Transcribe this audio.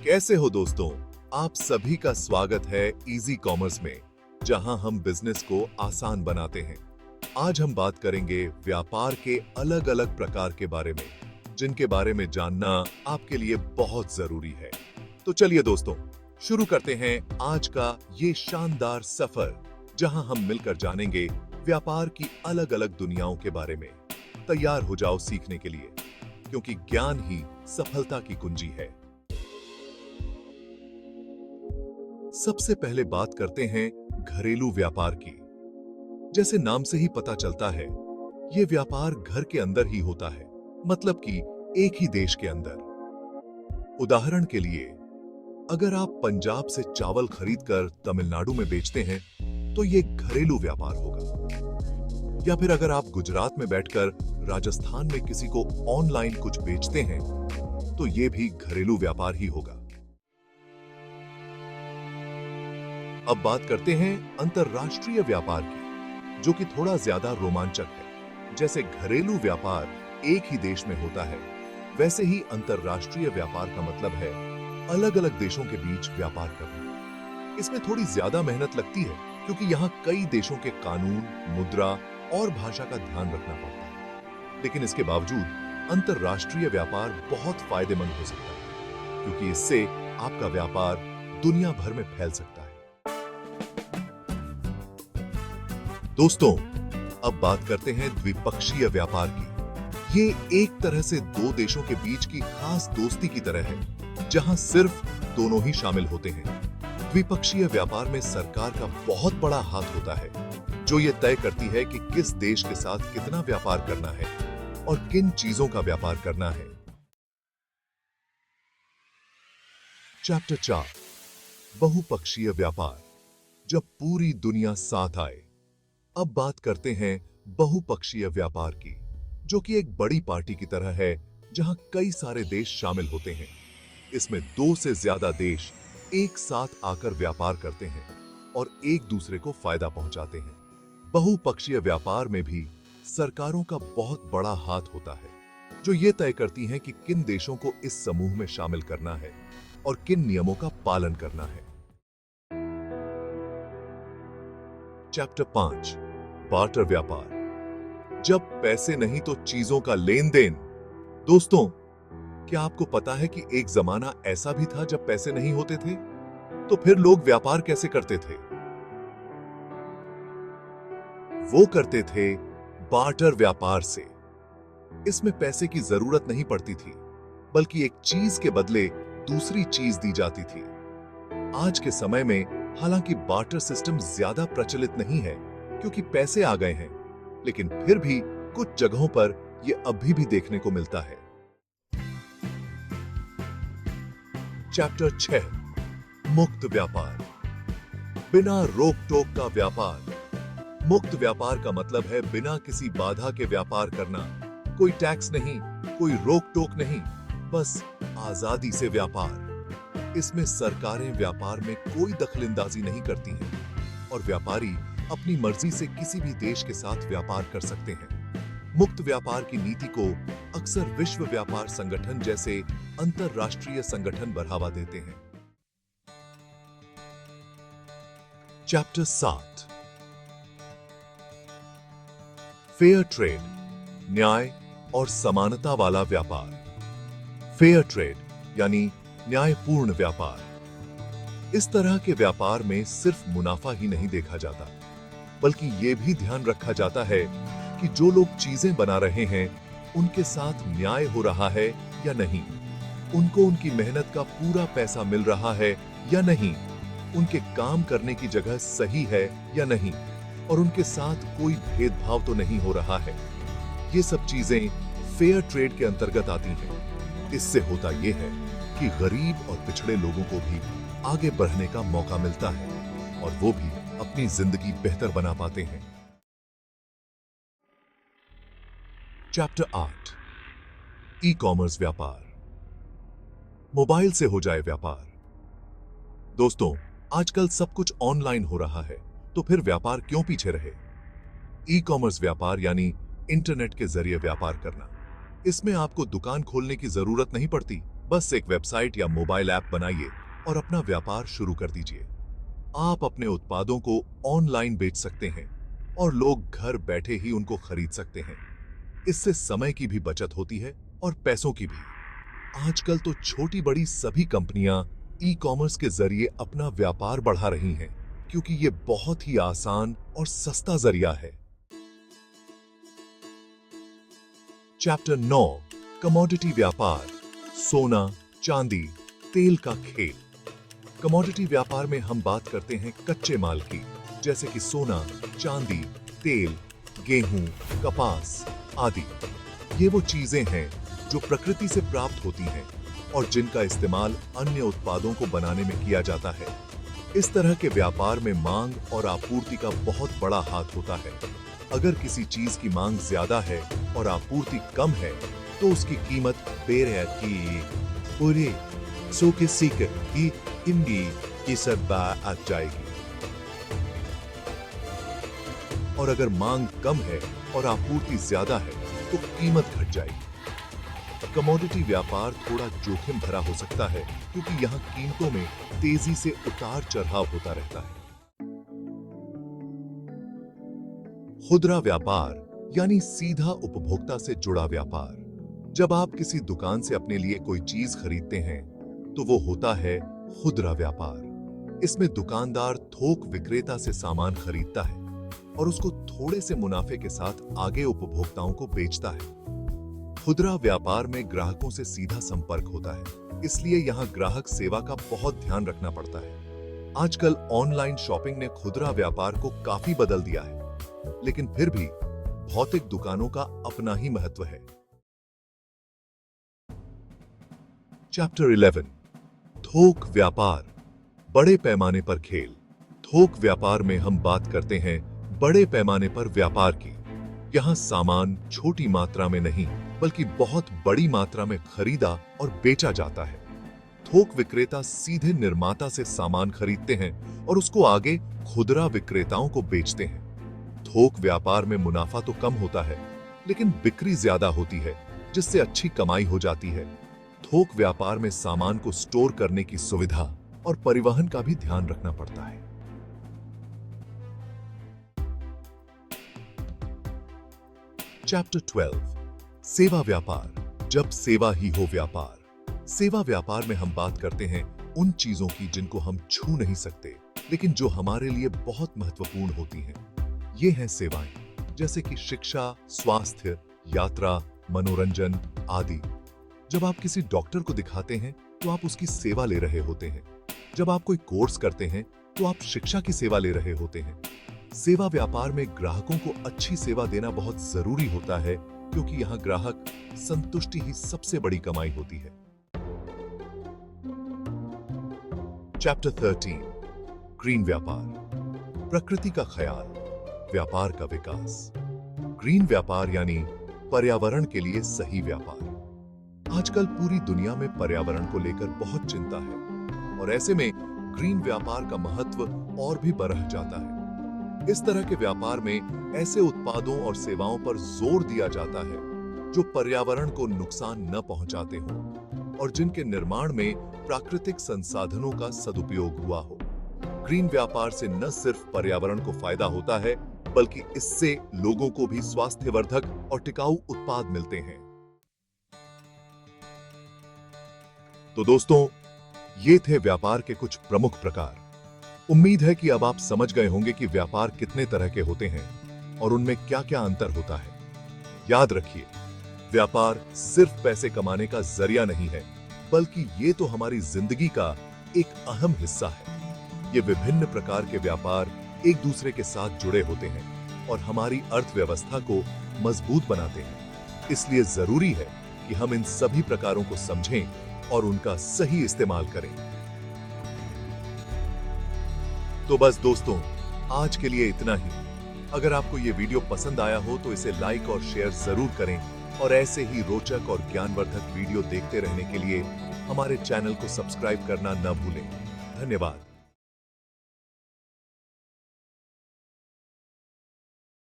कैसे हो दोस्तों? आप सभी का स्वागत है इजी कॉमर्स में, जहां हम बिजनेस को आसान बनाते हैं। आज हम बात करेंगे व्यापार के अलग-अलग प्रकार के बारे में, जिनके बारे में जानना आपके लिए बहुत जरूरी है। तो चलिए दोस्तों, शुरू करते हैं आज का ये शानदार सफर, जहां हम मिलकर जानेंगे व्यापार की अलग-अलग दुनियाओं के बारे में। तैयार हो जाओ सीखने के लिए, क्योंकि ज्ञान ही सफलता की कुंजी है। सबसे पहले बात करते हैं घरेलू व्यापार की। जैसे नाम से ही पता चलता है, यह व्यापार घर के अंदर ही होता है, मतलब कि एक ही देश के अंदर। उदाहरण के लिए, अगर आप पंजाब से चावल खरीदकर तमिलनाडु में बेचते हैं, तो यह घरेलू व्यापार होगा। या फिर अगर आप गुजरात में बैठकर राजस्थान में किसी को ऑनलाइन कुछ बेचते हैं, तो यह भी घरेलू व्यापार ही होगा। अब बात करते हैं अंतरराष्ट्रीय व्यापार की, जो कि थोड़ा ज्यादा रोमांचक है। जैसे घरेलू व्यापार एक ही देश में होता है, वैसे ही अंतरराष्ट्रीय व्यापार का मतलब है अलग-अलग देशों के बीच व्यापार करना। इसमें थोड़ी ज्यादा मेहनत लगती है, क्योंकि यहाँ कई देशों के कानून, मुद्रा और भाषा का ध्यान रखना पड़ता है। लेकिन इसके बावजूद अंतरराष्ट्रीय व्यापार बहुत फायदेमंद हो सकता है, क्योंकि इससे आपका व्यापार दुनिया भर में फैल सकता है। दोस्तों, अब बात करते हैं द्विपक्षीय व्यापार की। ये एक तरह से दो देशों के बीच की खास दोस्ती की तरह है, जहां सिर्फ दोनों ही शामिल होते हैं। द्विपक्षीय व्यापार में सरकार का बहुत बड़ा हाथ होता है, जो ये तय करती है कि किस देश के साथ कितना व्यापार करना है और किन चीजों का व्यापार करना है। चैप्टर 4, बहुपक्षीय व्यापार, जब पूरी दुनिया साथ आए। अब बात करते हैं बहुपक्षीय व्यापार की, जो कि एक बड़ी पार्टी की तरह है, जहां कई सारे देश शामिल होते हैं। इसमें 2 से ज्यादा देश एक साथ आकर व्यापार करते हैं और एक दूसरे को फायदा पहुंचाते हैं। बहुपक्षीय व्यापार में भी सरकारों का बहुत बड़ा हाथ होता है, जो ये तय करती हैं कि किन देशों को इस समूह में शामिल करना है और किन नियमों का पालन करना है। चैप्टर 5, बार्टर व्यापार, जब पैसे नहीं तो चीजों का लेन देन। दोस्तों, क्या आपको पता है कि एक जमाना ऐसा भी था जब पैसे नहीं होते थे? तो फिर लोग व्यापार कैसे करते थे? वो करते थे बार्टर व्यापार से। इसमें पैसे की जरूरत नहीं पड़ती थी, बल्कि एक चीज के बदले दूसरी चीज दी जाती थी। आज के समय में हालांकि बार्टर सिस्टम ज्यादा प्रचलित नहीं है, क्योंकि पैसे आ गए हैं, लेकिन फिर भी कुछ जगहों पर यह अभी भी देखने को मिलता है। चैप्टर 6, मुक्त व्यापार, बिना रोक टोक का व्यापार। मुक्त व्यापार का मतलब है बिना किसी बाधा के व्यापार करना। कोई टैक्स नहीं, कोई रोक टोक नहीं, बस आजादी से व्यापार। इसमें सरकारें व्यापार में कोई दखलंदाजी नहीं करती हैं और व्यापारी अपनी मर्जी से किसी भी देश के साथ व्यापार कर सकते हैं। मुक्त व्यापार की नीति को अक्सर विश्व व्यापार संगठन जैसे अंतरराष्ट्रीय संगठन बढ़ावा देते हैं। चैप्टर 7, फेयर ट्रेड, न्याय और समानता वाला व्यापार। फेयर ट्रेड यानी न्यायपूर्ण व्यापार। इस तरह के व्यापार में सिर्फ मुनाफा ही नहीं देखा जाता, बल्कि यह भी ध्यान रखा जाता है कि जो लोग चीजें बना रहे हैं, उनके साथ न्याय हो रहा है या नहीं, उनको उनकी मेहनत का पूरा पैसा मिल रहा है या नहीं, उनके काम करने की जगह सही है या नहीं, और उनके साथ कोई भेदभाव तो नहीं हो रहा है। ये सब चीजें फेयर ट्रेड के अंतर्गत आती हैं। इससे होता यह है कि गरीब और पिछड़े लोगों को भी आगे बढ़ने का मौका मिलता है और वो भी अपनी जिंदगी बेहतर बना पाते हैं। चैप्टर 8, ई कॉमर्स व्यापार, मोबाइल से हो जाए व्यापार। दोस्तों, आजकल सब कुछ ऑनलाइन हो रहा है, तो फिर व्यापार क्यों पीछे रहे? ई कॉमर्स व्यापार यानी इंटरनेट के जरिए व्यापार करना। इसमें आपको दुकान खोलने की जरूरत नहीं पड़ती, बस एक वेबसाइट या मोबाइल ऐप बनाइए और अपना व्यापार शुरू कर दीजिए। आप अपने उत्पादों को ऑनलाइन बेच सकते हैं और लोग घर बैठे ही उनको खरीद सकते हैं। इससे समय की भी बचत होती है और पैसों की भी। आजकल तो छोटी बड़ी सभी कंपनियां ई कॉमर्स के जरिए अपना व्यापार बढ़ा रही हैं, क्योंकि ये बहुत ही आसान और सस्ता जरिया है। चैप्टर 9, कमोडिटी व्यापार, सोना, चांदी, तेल का खेल। कमोडिटी व्यापार में हम बात करते हैं कच्चे माल की, जैसे कि सोना, चांदी, तेल, गेहूं, कपास आदि। ये वो चीजें हैं जो प्रकृति से प्राप्त होती हैं और जिनका इस्तेमाल अन्य उत्पादों को बनाने में किया जाता है। इस तरह के व्यापार में मांग और आपूर्ति का बहुत बड़ा हाथ होता है। अगर किसी चीज की मांग ज्यादा है और आपूर्ति कम है, तो उसकी कीमत पूरे सो के सीकर की इमली की सरबा आ जाएगी। और अगर मांग कम है और आपूर्ति ज्यादा है, तो कीमत घट जाएगी। कमोडिटी व्यापार थोड़ा जोखिम भरा हो सकता है, क्योंकि यहाँ कीमतों में तेजी से उतार चढ़ाव होता रहता है। खुदरा व्यापार यानी सीधा उपभोक्ता से जुड़ा व्यापार। जब आप किसी दुकान से अपने लिए कोई चीज खरीदते हैं, तो वो होता है खुदरा व्यापार। इसमें दुकानदार थोक विक्रेता से सामान खरीदता है और उसको थोड़े से मुनाफे के साथ आगे उपभोक्ताओं को बेचता है। खुदरा व्यापार में ग्राहकों से सीधा संपर्क होता है, इसलिए यहाँ ग्राहक सेवा का बहुत ध्यान रखना पड़ता है। आजकल ऑनलाइन शॉपिंग ने खुदरा व्यापार को काफी बदल दिया है, लेकिन फिर भी भौतिक दुकानों का अपना ही महत्व है। चैप्टर 11, थोक व्यापार, बड़े पैमाने पर खेल। थोक व्यापार में हम बात करते हैं बड़े पैमाने पर व्यापार की। यहाँ सामान छोटी मात्रा में नहीं, बल्कि बहुत बड़ी मात्रा में खरीदा और बेचा जाता है। थोक विक्रेता सीधे निर्माता से सामान खरीदते हैं और उसको आगे खुदरा विक्रेताओं को बेचते हैं। थोक व्यापार में मुनाफा तो कम होता है, लेकिन बिक्री ज्यादा होती है, जिससे अच्छी कमाई हो जाती है। थोक व्यापार में सामान को स्टोर करने की सुविधा और परिवहन का भी ध्यान रखना पड़ता है। चैप्टर 12, सेवा व्यापार, जब सेवा ही हो व्यापार। सेवा व्यापार में हम बात करते हैं उन चीजों की जिनको हम छू नहीं सकते, लेकिन जो हमारे लिए बहुत महत्वपूर्ण होती हैं। ये हैं सेवाएं, जैसे कि शिक्षा, स्वास्थ्य, यात्रा, मनोरंजन आदि। जब आप किसी डॉक्टर को दिखाते हैं, तो आप उसकी सेवा ले रहे होते हैं। जब आप कोई कोर्स करते हैं, तो आप शिक्षा की सेवा ले रहे होते हैं। सेवा व्यापार में ग्राहकों को अच्छी सेवा देना बहुत जरूरी होता है, क्योंकि यहाँ ग्राहक संतुष्टि ही सबसे बड़ी कमाई होती है। चैप्टर 13, ग्रीन व्यापार, प्रकृति का ख्याल, व्यापार का विकास। ग्रीन व्यापार यानी पर्यावरण के लिए सही व्यापार। आजकल पूरी दुनिया में पर्यावरण को लेकर बहुत चिंता है और ऐसे में ग्रीन व्यापार का महत्व और भी बढ़ जाता है। इस तरह के व्यापार में ऐसे उत्पादों और सेवाओं पर जोर दिया जाता है जो पर्यावरण को नुकसान न पहुंचाते हों और जिनके निर्माण में प्राकृतिक संसाधनों का सदुपयोग हुआ हो। ग्रीन व्यापार से न सिर्फ पर्यावरण को फायदा होता है, बल्कि इससे लोगों को भी स्वास्थ्यवर्धक और टिकाऊ उत्पाद मिलते हैं। तो दोस्तों, ये थे व्यापार के कुछ प्रमुख प्रकार। उम्मीद है कि अब आप समझ गए होंगे कि व्यापार कितने तरह के होते हैं और उनमें क्या-क्या अंतर होता है। याद रखिए, व्यापार सिर्फ पैसे कमाने का जरिया नहीं है, बल्कि ये तो हमारी जिंदगी का एक अहम हिस्सा है। ये विभिन्न प्रकार के व्यापार एक दूसरे के साथ जुड़े होते हैं और हमारी अर्थव्यवस्था को मजबूत बनाते हैं। इसलिए जरूरी है कि हम इन सभी प्रकारों को समझें और उनका सही इस्तेमाल करें। तो बस दोस्तों, आज के लिए इतना ही। अगर आपको ये वीडियो पसंद आया हो तो इसे लाइक और शेयर जरूर करें और ऐसे ही रोचक और ज्ञानवर्धक वीडियो देखते रहने के लिए हमारे चैनल को सब्सक्राइब करना न भूलें। धन्यवाद।